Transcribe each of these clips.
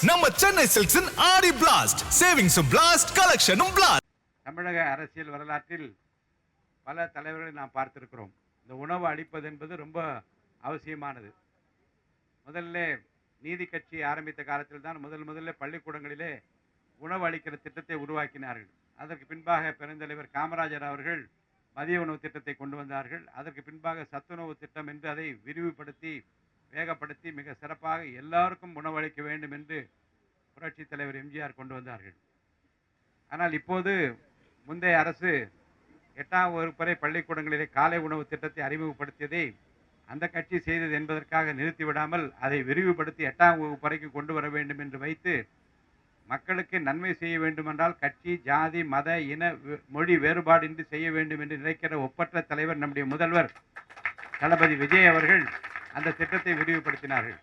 நம்ம சென்னை சில்க்ஸின் ஆடி blast சேவிங்ஸும் blast கலெக்ஷனும் blast. தமிழக அரசியல் வரலாற்றில் பல தலைவர்களை நாம் பார்த்திருக்கிறோம். இந்த உணவு அளிப்பது என்பது ரொம்ப அவசியமானது. முதல்ல நீதி கட்சி ஆரம்பித்த காலத்தில் தான் முதல்ல பள்ளிக்கூடங்களிலே உணவு அளிக்கிற திட்டத்தை உருவாக்கினார்கள். அதற்கு பின்பாக பெருந்தலைவர் காமராஜர் அவர்கள் மதிய உணவு திட்டத்தை கொண்டு வந்தார்கள். அதற்கு பின்பாக சத்துணவு திட்டம் என்று அதை விரிவுபடுத்தி வேகப்படுத்தி மிக சிறப்பாக எல்லாருக்கும் உணவளிக்க வேண்டும் என்று புரட்சி தலைவர் எம்ஜிஆர் கொண்டு வந்தார்கள். ஆனால் இப்போது முந்தைய அரசு 8ஆம் வகுப்பு வரை பள்ளிக்கூடங்களிலே காலை உணவு திட்டத்தை அறிமுகப்படுத்தியதை அந்த கட்சி செய்தது என்பதற்காக நிறுத்திவிடாமல் அதை விரிவுபடுத்தி 8ஆம் வகுப்பு வரைக்கும் கொண்டு வர வேண்டும் என்று வைத்து மக்களுக்கு நன்மை செய்ய வேண்டுமென்றால் கட்சி, ஜாதி, மத, இன, மொழி வேறுபாடின்றி செய்ய வேண்டும் என்று நினைக்கிற ஒப்பற்ற தலைவர் நம்முடைய முதல்வர் தளபதி விஜய் அவர்கள் அந்த திட்டத்தை விரிவுபடுத்தினார்கள்.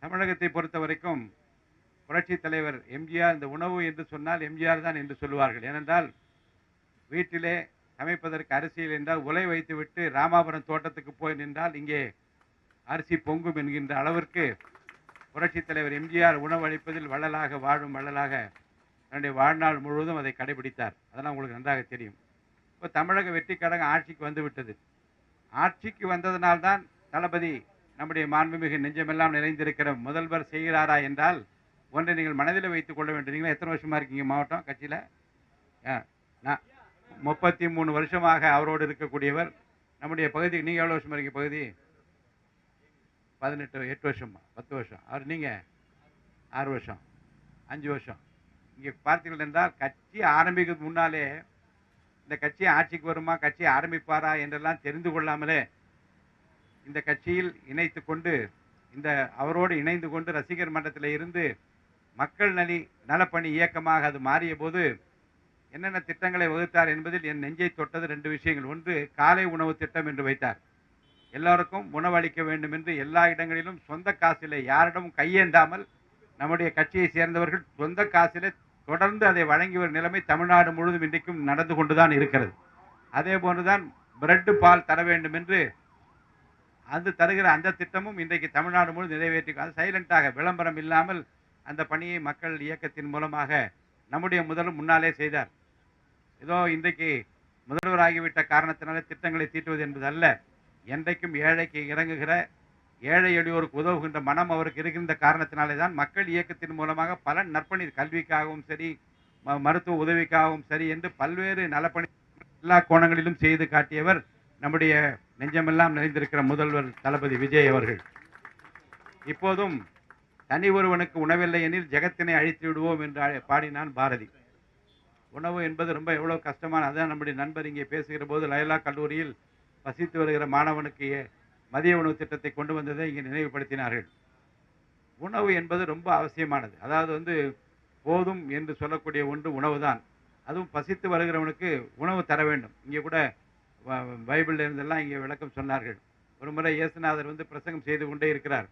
தமிழகத்தை பொறுத்த வரைக்கும் புரட்சி தலைவர் எம்ஜிஆர் இந்த உணவு என்று சொன்னால் எம்ஜிஆர் தான் என்று சொல்லுவார்கள். ஏனென்றால் வீட்டிலே சமைப்பதற்கு அரிசியில் என்றால் உலை வைத்துவிட்டு ராமாபுரம் தோட்டத்துக்கு போய் நின்றால் இங்கே அரிசி பொங்கும் என்கின்ற அளவிற்கு புரட்சி தலைவர் எம்ஜிஆர் உணவு அளிப்பதில் வள்ளலாக வாழும் வள்ளலாக தன்னுடைய வாழ்நாள் முழுவதும் அதை கடைபிடித்தார். அதெல்லாம் உங்களுக்கு நன்றாக தெரியும். இப்போ தமிழக வெற்றி கழகம் ஆட்சிக்கு வந்துவிட்டது. ஆட்சிக்கு வந்ததனால்தான் தளபதி நம்முடைய மாண்புமிகு நெஞ்சமெல்லாம் நிறைந்திருக்கிற முதல்வர் செய்கிறாரா என்றால் ஒன்றை நீங்கள் மனதில் வைத்துக் கொள்ள வேண்டும். நீங்களா எத்தனை வருஷமா இருக்கீங்க மாவட்டம் கட்சியில்? 33 வருஷமாக அவரோடு இருக்கக்கூடியவர். நம்முடைய பகுதிக்கு நீங்கள் எவ்வளோ வருஷமா இருக்கீங்க? பகுதி 8 வருஷமா? 10 வருஷம். அவர் நீங்கள் 6 வருஷம், 5 வருஷம். இங்கே பார்த்தீர்கள் என்றால் கட்சி ஆரம்பிக்கிறதுக்கு முன்னாலே இந்த கட்சி ஆட்சிக்கு வருமா, கட்சி ஆரம்பிப்பாரா என்றெல்லாம் தெரிந்து கொள்ளாமலே இந்த கட்சியில் இணைத்து கொண்டு அவரோடு இணைந்து கொண்டு ரசிகர் மன்றத்தில் இருந்து மக்கள் நலப்பணி இயக்கமாக அது மாறிய போது என்னென்ன திட்டங்களை வகுத்தார் என்பதில் என் நெஞ்சை தொட்டது 2 விஷயங்கள். ஒன்று, காலை உணவு திட்டம் என்று வைத்தார். எல்லாருக்கும் உணவளிக்க வேண்டும் என்று எல்லா இடங்களிலும் சொந்த காசிலே யாரிடமும் கையேந்தாமல் நம்முடைய கட்சியை சேர்ந்தவர்கள் சொந்த காசிலே தொடர்ந்து அதை வழங்கி வரும் நிலைமை தமிழ்நாடு முழுவதும் இன்றைக்கும் நடந்து கொண்டுதான் இருக்கிறது. அதே போன்றுதான் பிரெட் பால் தர வேண்டும் என்று அது தருகிற அந்த திட்டமும் இன்றைக்கு தமிழ்நாடு முழுவதும் நிறைவேற்றி அது சைலண்டாக விளம்பரம் இல்லாமல் அந்த பணியை மக்கள் இயக்கத்தின் மூலமாக நம்முடைய முதல்வர் முன்னாலே செய்தார். ஏதோ இன்றைக்கு முதல்வராகிவிட்ட காரணத்தினாலே திட்டங்களை தீட்டுவது என்பது அல்ல. என்றைக்கும் ஏழைக்கு இறங்குகிற, ஏழை எளியோருக்கு உதவுகின்ற மனம் அவருக்கு இருக்கின்ற காரணத்தினாலே தான் மக்கள் இயக்கத்தின் மூலமாக பல நற்பணி, கல்விக்காகவும் சரி, மருத்துவ உதவிக்காகவும் சரி என்று பல்வேறு நலப்பணி எல்லா கோணங்களிலும் செய்து காட்டியவர் நம்முடைய நெஞ்சமெல்லாம் நிறைந்திருக்கிற முதல்வர் தளபதி விஜய் அவர்கள். இப்போதும் தனி ஒருவனுக்கு உணவில்லை எனில் ஜெகத்தினை அழித்து விடுவோம் என்று பாடினான் பாரதி. உணவு என்பது ரொம்ப எவ்வளோ கஷ்டமான, அதான் நம்முடைய நண்பர் இங்கே பேசுகிற போது லயோலா கல்லூரியில் வசித்து வருகிற மாணவனுக்கு மதிய உணவு திட்டத்தை கொண்டு வந்ததை இங்கே நினைவுபடுத்தினார்கள். உணவு என்பது ரொம்ப அவசியமானது. அதாவது போதும் என்று சொல்லக்கூடிய ஒன்று உணவு தான். அதுவும் பசித்து வருகிறவனுக்கு உணவு தர வேண்டும். இங்கே கூட பைபிளில் இருந்தெல்லாம் இங்கே விளக்கம் சொன்னார்கள். ஒரு முறை இயேசுநாதர் பிரசங்கம் செய்து கொண்டே இருக்கிறார்.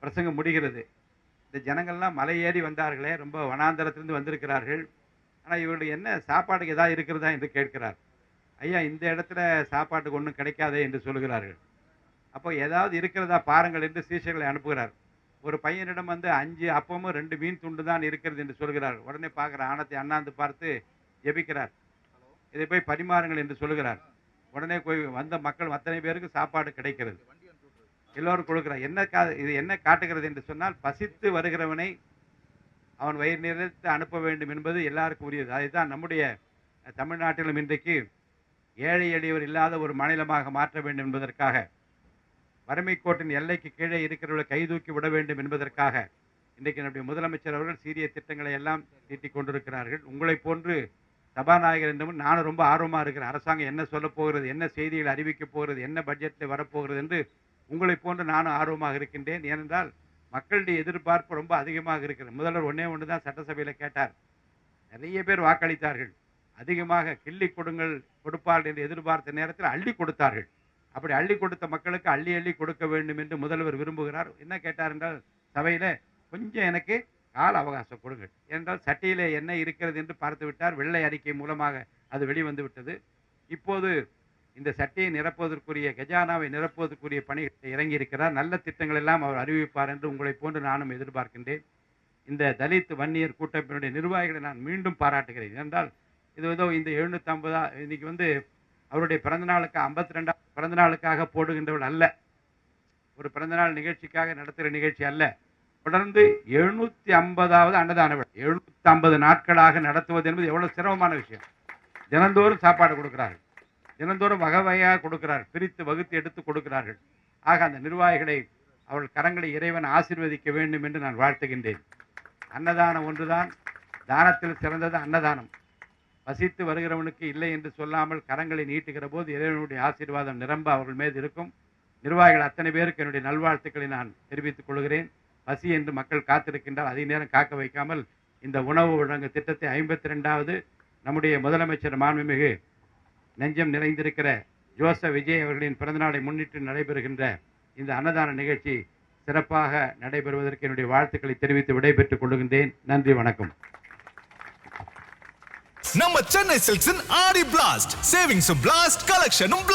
பிரசங்கம் முடிகிறது. இந்த ஜனங்கள்லாம் மலை ஏறி வந்தார்களே, ரொம்ப வனாந்தரத்திலிருந்து வந்திருக்கிறார்கள். ஆனால் இவர்களுக்கு என்ன சாப்பாட்டுக்கு ஏதாவது இருக்கிறதா என்று கேட்கிறார். ஐயா, இந்த இடத்துல சாப்பாட்டுக்கு ஒன்றும் கிடைக்காதே என்று சொல்கிறார்கள். அப்போ ஏதாவது இருக்கிறதா பாருங்கள் என்று சீஷர்களை அனுப்புகிறார். ஒரு பையனிடம் 5 அப்பமும் 2 மீன் துண்டு தான் இருக்கிறது என்று சொல்கிறார். உடனே பார்க்குற ஆணத்தை அண்ணாந்து பார்த்து ஜெபிக்கிறார். இதை போய் பரிமாறுங்கள் என்று சொல்கிறார். உடனே போய் வந்த மக்கள் அத்தனை பேருக்கு சாப்பாடு கிடைக்கிறது. எல்லோரும் கொடுக்கிறார். இது என்ன காட்டுகிறது என்று சொன்னால், பசித்து வருகிறவனை அவன் வயிறு நிறைத்து அனுப்ப வேண்டும் என்பது எல்லாருக்கும் உரியது. அதைத்தான் நம்முடைய தமிழ்நாட்டிலும் இன்றைக்கு ஏழை எளியவர் இல்லாத ஒரு மாநிலமாக மாற்ற வேண்டும் என்பதற்காக, வறுமை கோட்டின் எல்லைக்கு கீழே இருக்கிறவர்களை கைதூக்கி விட வேண்டும் என்பதற்காக இன்றைக்கு நம்முடைய முதலமைச்சர் அவர்கள் சீரிய திட்டங்களை எல்லாம் தீட்டிக் கொண்டிருக்கிறார்கள். உங்களை போன்று சபாநாயகர் என்றும் நானும் ரொம்ப ஆர்வமாக இருக்கிறேன். அரசாங்கம் என்ன சொல்ல போகிறது, என்ன செய்திகள் அறிவிக்கப் போகிறது, என்ன பட்ஜெட்டில் வரப்போகிறது என்று உங்களை போன்று நானும் ஆர்வமாக இருக்கின்றேன். ஏனென்றால் மக்களுடைய எதிர்பார்ப்பு ரொம்ப அதிகமாக இருக்கிறது. முதல்வர் ஒன்று தான் சட்டசபையில் கேட்டார். நிறைய பேர் வாக்களித்தார்கள். அதிகமாக கிள்ளி கொடுப்பார்கள் என்று எதிர்பார்த்த நேரத்தில் அள்ளி கொடுத்தார்கள். அப்படி அள்ளி கொடுத்த மக்களுக்கு அள்ளி அள்ளி கொடுக்க வேண்டும் என்று முதல்வர் விரும்புகிறார். என்ன கேட்டார் என்றால், சபையில் கொஞ்சம் எனக்கு கால அவகாசம் கொடுங்கள் என்றால் சட்டியிலே என்ன இருக்கிறது என்று பார்த்து விட்டார். வெள்ளை அறிக்கை மூலமாக அது வெளிவந்து விட்டது. இப்போது இந்த சட்டையை நிரப்புவதற்குரிய கஜானாவை நிரப்புவதற்குரிய பணிகளை இறங்கி இருக்கிறார். நல்ல திட்டங்கள் எல்லாம் அவர் அறிவிப்பார் என்று உங்களை போன்று நானும் எதிர்பார்க்கின்றேன். இந்த தலித் வன்னியர் கூட்டமைப்பினுடைய நிர்வாகிகளை நான் மீண்டும் பாராட்டுகிறேன். என்றால் இது ஏதோ இந்த 750 இன்னைக்கு அவருடைய பிறந்தநாளுக்கு 52 பிறந்தநாளுக்காக போடுகின்றவள் அல்ல, ஒரு பிறந்தநாள் நிகழ்ச்சிக்காக நடத்துகிற நிகழ்ச்சி அல்ல. தொடர்ந்து 750வது அன்னதான விழா 750 நாட்களாக நடத்துவது என்பது எவ்வளவு சிரமமான விஷயம். தினந்தோறும் சாப்பாடு கொடுக்கிறார்கள், தினந்தோறும் வகை வகையாக கொடுக்கிறார்கள், பிரித்து வகுத்து எடுத்து கொடுக்கிறார்கள். ஆக அந்த நிர்வாகிகளை அவர்கள் கரங்களை இறைவன் ஆசீர்வதிக்க வேண்டும் என்று நான் வாழ்த்துகின்றேன். அன்னதானம் ஒன்றுதான், தானத்தில் சிறந்தது அன்னதானம். வசித்து வருகிறவனுக்கு இல்லை என்று சொல்லாமல் கரங்களை நீட்டுகிற போது இறைவனுடைய ஆசீர்வாதம் நிரம்ப அவர்கள் மீது இருக்கும். நிர்வாகிகள் அத்தனை பேருக்கு என்னுடைய நல்வாழ்த்துக்களை நான் தெரிவித்துக் கொள்கிறேன். பசி என்று மக்கள் காத்திருக்கின்றால் அதே நேரம் காக்க வைக்காமல் இந்த உணவு வழங்கு திட்டத்தை 52வது நம்முடைய முதலமைச்சர் மாண்புமிகு நெஞ்சம் நிறைந்திருக்கிற ஜோசப் விஜய் அவர்களின் பிறந்தநாளை முன்னிட்டு நடைபெறுகின்ற இந்த அன்னதான நிகழ்ச்சி சிறப்பாக நடைபெறுவதற்கு என்னுடைய வாழ்த்துக்களை தெரிவித்து விடைபெற்றுக் கொள்கின்றேன். நன்றி, வணக்கம். நம்ம சென்னை சில்க்ஸின் ஆடி பிளாஸ்ட், சேவிங்ஸும் பிளாஸ்ட், கலெக்ஷனும் பிளாஸ்ட்.